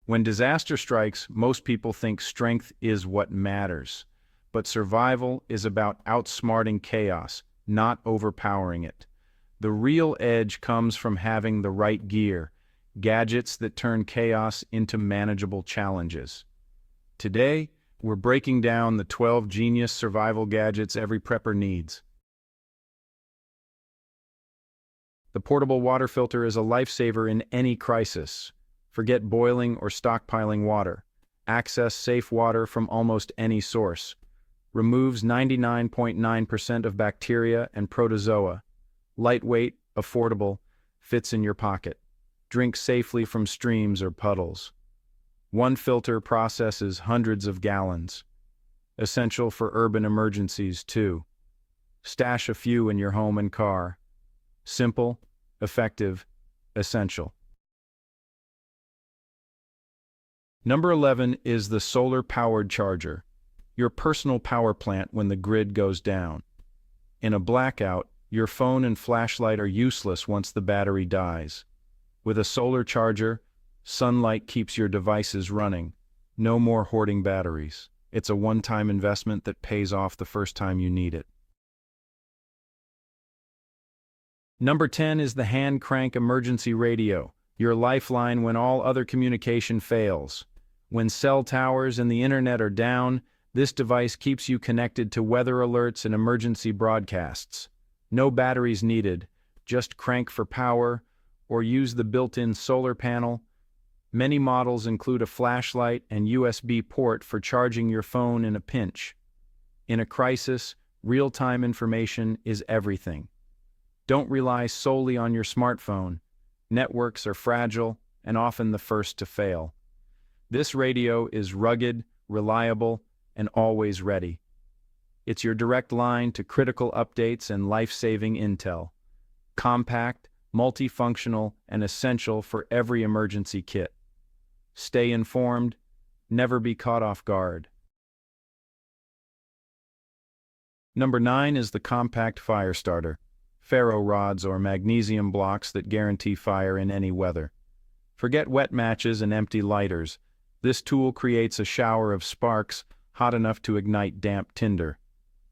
When disaster strikes, most people think strength is what matters. But survival is about outsmarting chaos, not overpowering it. The real edge comes from having the right gear, gadgets that turn chaos into manageable challenges. Today, we're breaking down the 12 genius survival gadgets every prepper needs. The portable water filter is a lifesaver in any crisis. Forget boiling or stockpiling water. Access safe water from almost any source. Removes 99.9% of bacteria and protozoa. Lightweight, affordable, fits in your pocket. Drink safely from streams or puddles. One filter processes hundreds of gallons. Essential for urban emergencies, too. Stash a few in your home and car. Simple, effective, essential. Number 11 is the solar-powered charger, your personal power plant when the grid goes down. In a blackout, your phone and flashlight are useless once the battery dies. With a solar charger, sunlight keeps your devices running. No more hoarding batteries. It's a one-time investment that pays off the first time you need it. Number 10 is the hand crank emergency radio, your lifeline when all other communication fails. When cell towers and the internet are down, this device keeps you connected to weather alerts and emergency broadcasts. No batteries needed, just crank for power or use the built-in solar panel. Many models include a flashlight and USB port for charging your phone in a pinch. In a crisis, real-time information is everything. Don't rely solely on your smartphone. Networks are fragile and often the first to fail. This radio is rugged, reliable, and always ready. It's your direct line to critical updates and life-saving intel. Compact, multifunctional, and essential for every emergency kit. Stay informed, never be caught off guard. Number 9 is the compact fire starter. Ferro rods or magnesium blocks that guarantee fire in any weather. Forget wet matches and empty lighters. This tool creates a shower of sparks hot enough to ignite damp tinder.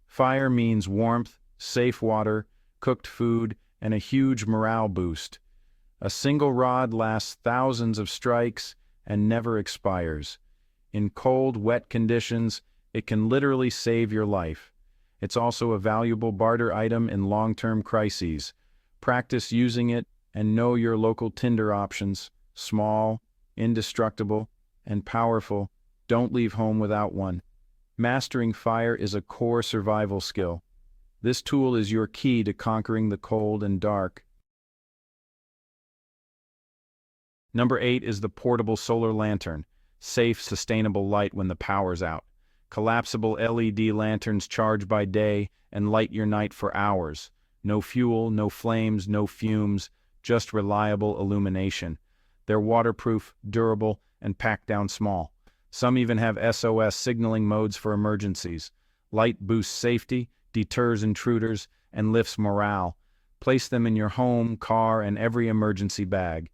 Fire means warmth, safe water, cooked food, and a huge morale boost. A single rod lasts thousands of strikes and never expires. In cold, wet conditions, it can literally save your life. It's also a valuable barter item in long-term crises. Practice using it and know your local tinder options. Small, indestructible, and powerful. Don't leave home without one. Mastering fire is a core survival skill. This tool is your key to conquering the cold and dark. Number 8 is the portable solar lantern. Safe, sustainable light when the power's out. Collapsible LED lanterns charge by day and light your night for hours. No fuel, no flames, no fumes, just reliable illumination. They're waterproof, durable, and packed down small. Some even have SOS signaling modes for emergencies. Light boosts safety, deters intruders, and lifts morale. Place them in your home, car, and every emergency bag.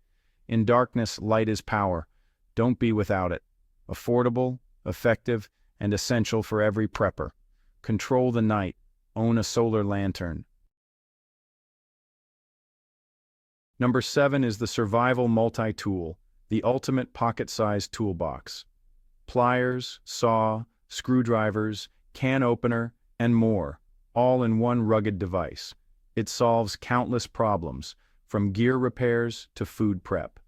In darkness, light is power. Don't be without it. Affordable, effective, and essential for every prepper. Control the night. Own a solar lantern. Number 7 is the Survival Multi-Tool, the ultimate pocket-sized toolbox. Pliers, saw, screwdrivers, can opener, and more, all in one rugged device. It solves countless problems, from gear repairs to food prep.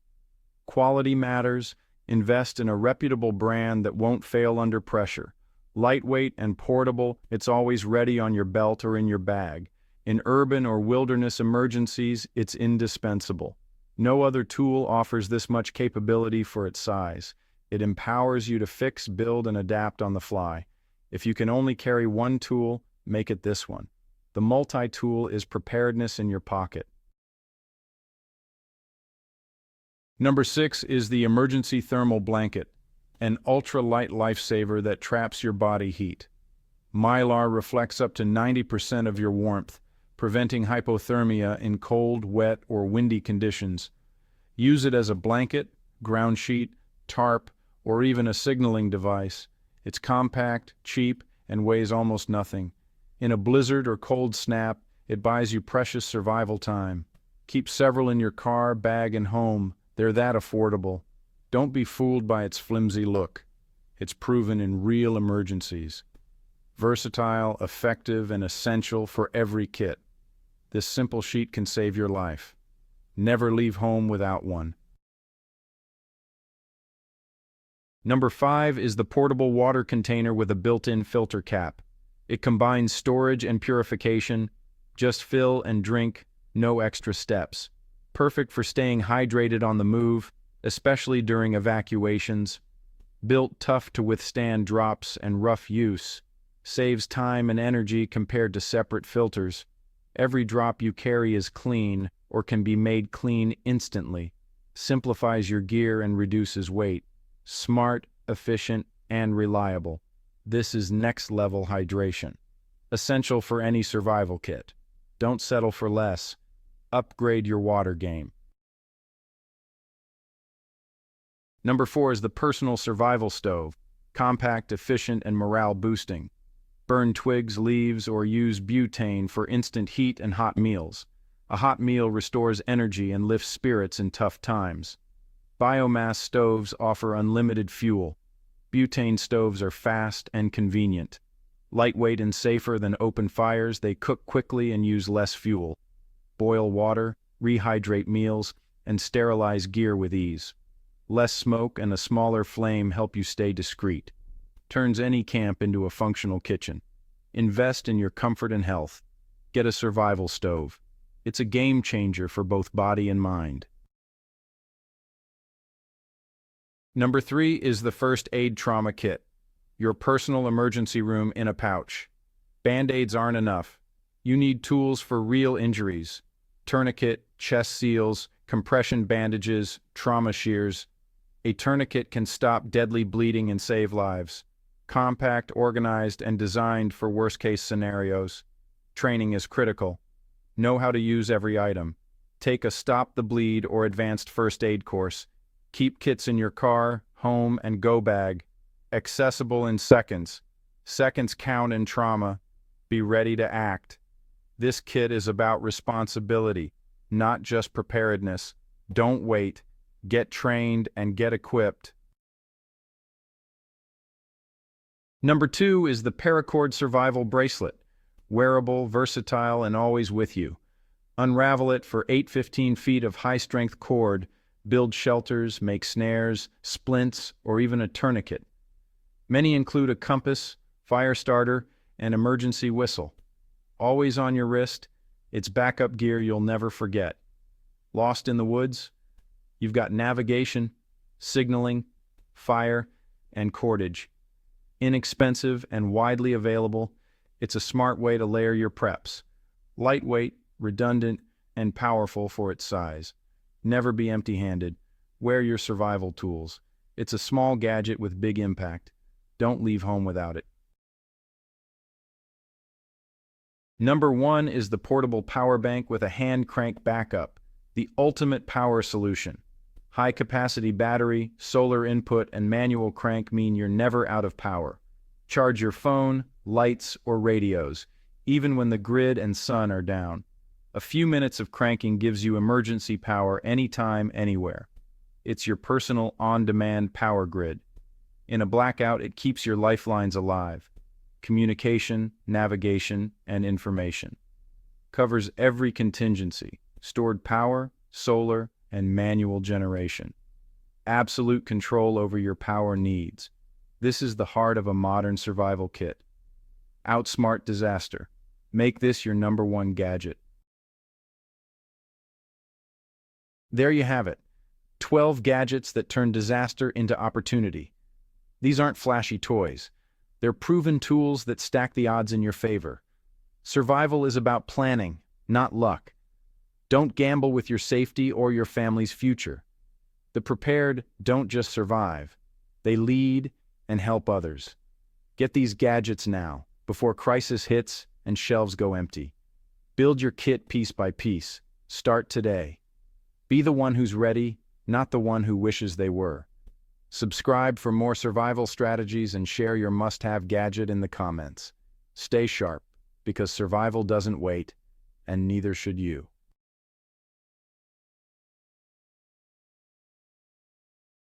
Quality matters. Invest in a reputable brand that won't fail under pressure. Lightweight and portable, it's always ready on your belt or in your bag. In urban or wilderness emergencies, it's indispensable. No other tool offers this much capability for its size. It empowers you to fix, build, and adapt on the fly. If you can only carry one tool, make it this one. The multi-tool is preparedness in your pocket. Number 6 is the emergency thermal blanket, an ultra-light lifesaver that traps your body heat. Mylar reflects up to 90% of your warmth, preventing hypothermia in cold, wet, or windy conditions. Use it as a blanket, ground sheet, tarp, or even a signaling device. It's compact, cheap, and weighs almost nothing. In a blizzard or cold snap, it buys you precious survival time. Keep several in your car, bag, and home. They're that affordable. Don't be fooled by its flimsy look. It's proven in real emergencies. Versatile, effective, and essential for every kit. This simple sheet can save your life. Never leave home without one. Number 5 is the portable water container with a built-in filter cap. It combines storage and purification. Just fill and drink, no extra steps. Perfect for staying hydrated on the move, especially during evacuations. Built tough to withstand drops and rough use. Saves time and energy compared to separate filters. Every drop you carry is clean or can be made clean instantly. Simplifies your gear and reduces weight. Smart, efficient, and reliable. This is next-level hydration. Essential for any survival kit. Don't settle for less. Upgrade your water game. Number 4 is the personal survival stove. Compact, efficient, and morale-boosting. Burn twigs, leaves, or use butane for instant heat and hot meals. A hot meal restores energy and lifts spirits in tough times. Biomass stoves offer unlimited fuel. Butane stoves are fast and convenient. Lightweight and safer than open fires, they cook quickly and use less fuel. Boil water, rehydrate meals, and sterilize gear with ease. Less smoke and a smaller flame help you stay discreet. Turns any camp into a functional kitchen. Invest in your comfort and health. Get a survival stove. It's a game changer for both body and mind. Number 3 is the first aid trauma kit. Your personal emergency room in a pouch. Band-aids aren't enough. You need tools for real injuries. Tourniquet, chest seals, compression bandages, trauma shears. A tourniquet can stop deadly bleeding and save lives. Compact, organized, and designed for worst-case scenarios. Training is critical. Know how to use every item. Take a Stop the Bleed or advanced first aid course. Keep kits in your car, home, and go bag. Accessible in seconds. Seconds count in trauma. Be ready to act. This kit is about responsibility, not just preparedness. Don't wait. Get trained and get equipped. Number 2 is the Paracord Survival Bracelet. Wearable, versatile, and always with you. Unravel it for 8-15 feet of high-strength cord. Build shelters, make snares, splints, or even a tourniquet. Many include a compass, fire starter, and emergency whistle. Always on your wrist, it's backup gear you'll never forget. Lost in the woods? You've got navigation, signaling, fire, and cordage. Inexpensive and widely available, it's a smart way to layer your preps. Lightweight, redundant, and powerful for its size. Never be empty-handed. Wear your survival tools. It's a small gadget with big impact. Don't leave home without it. Number 1 is the portable power bank with a hand crank backup, the ultimate power solution. High-capacity battery, solar input, and manual crank mean you're never out of power. Charge your phone, lights, or radios, even when the grid and sun are down. A few minutes of cranking gives you emergency power anytime, anywhere. It's your personal on-demand power grid. In a blackout, it keeps your lifelines alive. Communication, navigation, and information. Covers every contingency, stored power, solar, and manual generation. Absolute control over your power needs. This is the heart of a modern survival kit. Outsmart disaster. Make this your number 1 gadget. There you have it. 12 gadgets that turn disaster into opportunity. These aren't flashy toys. They're proven tools that stack the odds in your favor. Survival is about planning, not luck. Don't gamble with your safety or your family's future. The prepared don't just survive. They lead and help others. Get these gadgets now, before crisis hits and shelves go empty. Build your kit piece by piece. Start today. Be the one who's ready, not the one who wishes they were. Subscribe for more survival strategies and share your must-have gadget in the comments. Stay sharp, because survival doesn't wait, and neither should you.